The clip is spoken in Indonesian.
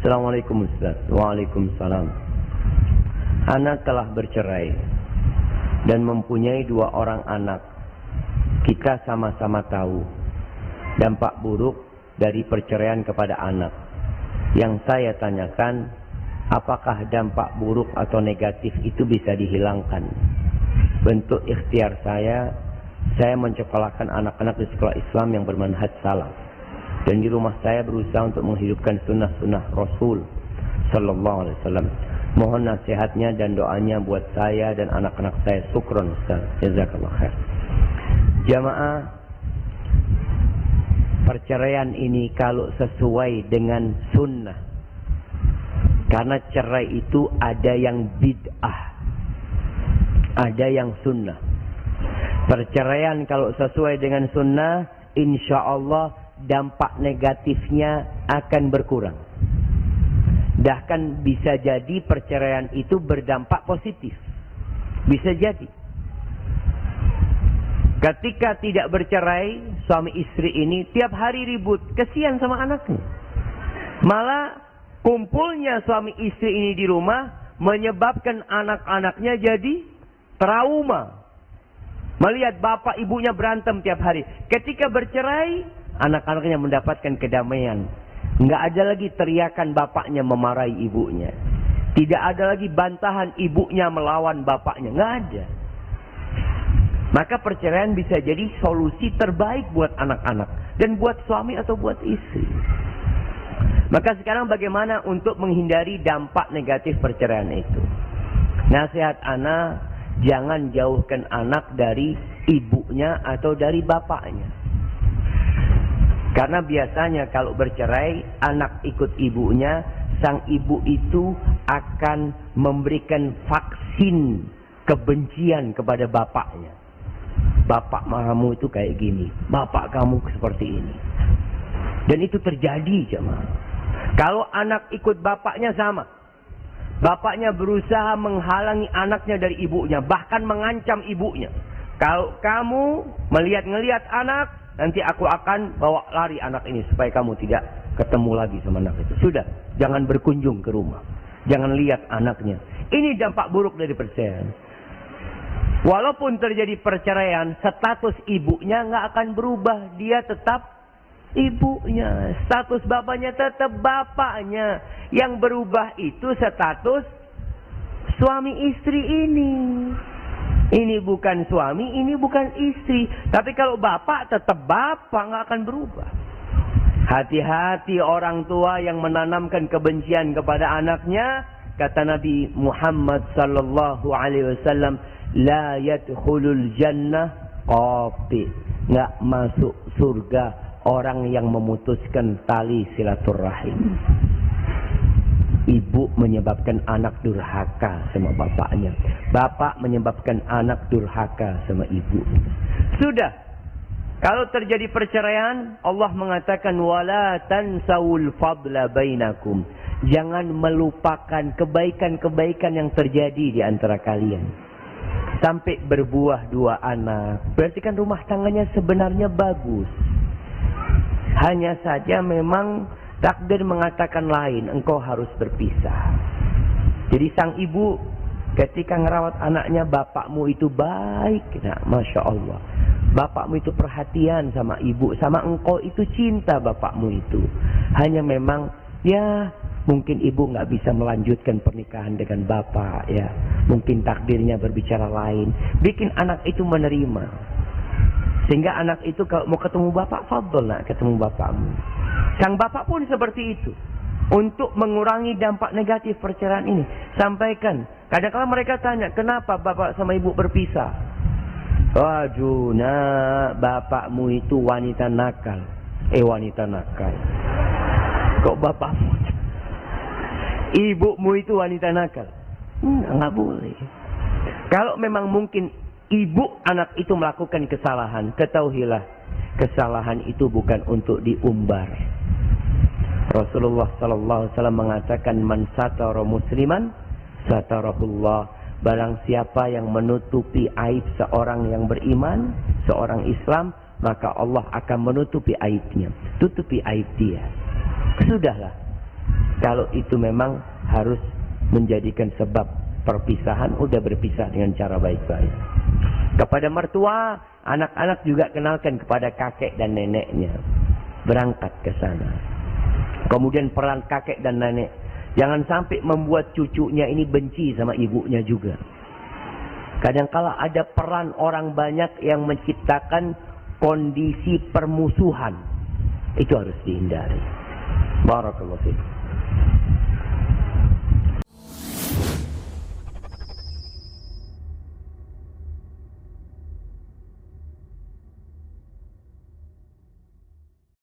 Assalamualaikum Ustaz. Waalaikumsalam. Anak telah bercerai dan mempunyai 2 orang anak. Kita sama-sama tahu dampak buruk dari perceraian kepada anak. Yang saya tanyakan, apakah dampak buruk atau negatif itu bisa dihilangkan? Bentuk ikhtiar saya mencekolahkan anak-anak di sekolah Islam yang bermanhaj salaf. Dan di rumah saya berusaha untuk menghidupkan sunnah-sunnah Rasul Sallallahu Alaihi Wasallam. Mohon nasihatnya dan doanya buat saya dan anak-anak saya. Syukron Ustaz. Jazakallah khair. Jamaah, perceraian ini kalau sesuai dengan sunnah. Karena cerai itu ada yang bid'ah, ada yang sunnah. Perceraian kalau sesuai dengan sunnah, insya Allah dampak negatifnya akan berkurang. Bahkan bisa jadi perceraian itu berdampak positif. Bisa jadi. Ketika tidak bercerai, suami istri ini tiap hari ribut, kesian sama anaknya. Malah kumpulnya suami istri ini di rumah menyebabkan anak-anaknya jadi trauma. Melihat bapak ibunya berantem tiap hari. Ketika bercerai, anak-anaknya mendapatkan kedamaian. Nggak ada lagi teriakan bapaknya memarahi ibunya. Tidak ada lagi bantahan ibunya melawan bapaknya. Nggak ada. Maka perceraian bisa jadi solusi terbaik buat anak-anak. Dan buat suami atau buat istri. Maka sekarang bagaimana untuk menghindari dampak negatif perceraian itu? Nasihat anak, jangan jauhkan anak dari ibunya atau dari bapaknya. Karena biasanya kalau bercerai, anak ikut ibunya, sang ibu itu akan memberikan vaksin kebencian kepada bapaknya. Bapak kamu itu kayak gini, bapak kamu seperti ini. Dan itu terjadi, jemaah. Kalau anak ikut bapaknya sama. Bapaknya berusaha menghalangi anaknya dari ibunya, bahkan mengancam ibunya. Kalau kamu melihat anak, nanti aku akan bawa lari anak ini supaya kamu tidak ketemu lagi sama anak itu. Sudah, jangan berkunjung ke rumah. Jangan lihat anaknya. Ini dampak buruk dari perceraian. Walaupun terjadi perceraian, status ibunya nggak akan berubah. Dia tetap ibunya. Status bapaknya tetap bapaknya. Yang berubah itu status suami istri ini. Ini bukan suami, ini bukan istri. Tapi kalau bapak tetap bapak, nggak akan berubah. Hati-hati orang tua yang menanamkan kebencian kepada anaknya. Kata Nabi Muhammad sallallahu alaihi wasallam, la yadkhulul jannah qati. Nggak masuk surga orang yang memutuskan tali silaturahim. Ibu menyebabkan anak durhaka sama bapaknya. Bapak menyebabkan anak durhaka sama ibu. Sudah. Kalau terjadi perceraian, Allah mengatakan wala tansawul fadla bainakum. Jangan melupakan kebaikan-kebaikan yang terjadi di antara kalian. Sampai berbuah 2 anak. Berarti kan rumah tangganya sebenarnya bagus. Hanya saja memang takdir mengatakan lain, engkau harus berpisah. Jadi sang ibu ketika ngerawat anaknya, bapakmu itu baik, nah, Masya Allah. Bapakmu itu perhatian sama ibu, sama engkau itu cinta bapakmu itu. Hanya memang, ya mungkin ibu nggak bisa melanjutkan pernikahan dengan bapak, ya. Mungkin takdirnya berbicara lain. Bikin anak itu menerima. Sehingga anak itu kalau mau ketemu bapak, fadol nak ketemu bapakmu. Sang bapak pun seperti itu. Untuk mengurangi dampak negatif perceraian ini. Sampaikan. Kadang-kadang mereka tanya, kenapa bapak sama ibu berpisah? Waduh, nak, bapakmu itu wanita nakal. Wanita nakal. Kok bapakmu? Ibumu itu wanita nakal. Nggak boleh. Kalau memang mungkin ibu anak itu melakukan kesalahan, ketahuilah, kesalahan itu bukan untuk diumbar. Rasulullah sallallahu alaihi wasallam mengatakan, man satara musliman satarahullah. Barang siapa yang menutupi aib seorang yang beriman, seorang Islam, maka Allah akan menutupi aibnya. Tutupi aib dia. Sudahlah. Kalau itu memang harus menjadikan sebab perpisahan, udah berpisah dengan cara baik-baik. Kepada mertua, anak-anak juga kenalkan kepada kakek dan neneknya. Berangkat ke sana. Kemudian peran kakek dan nenek. Jangan sampai membuat cucunya ini benci sama ibunya juga. Kadangkala ada peran orang banyak yang menciptakan kondisi permusuhan. Itu harus dihindari. Barakallahu fiik.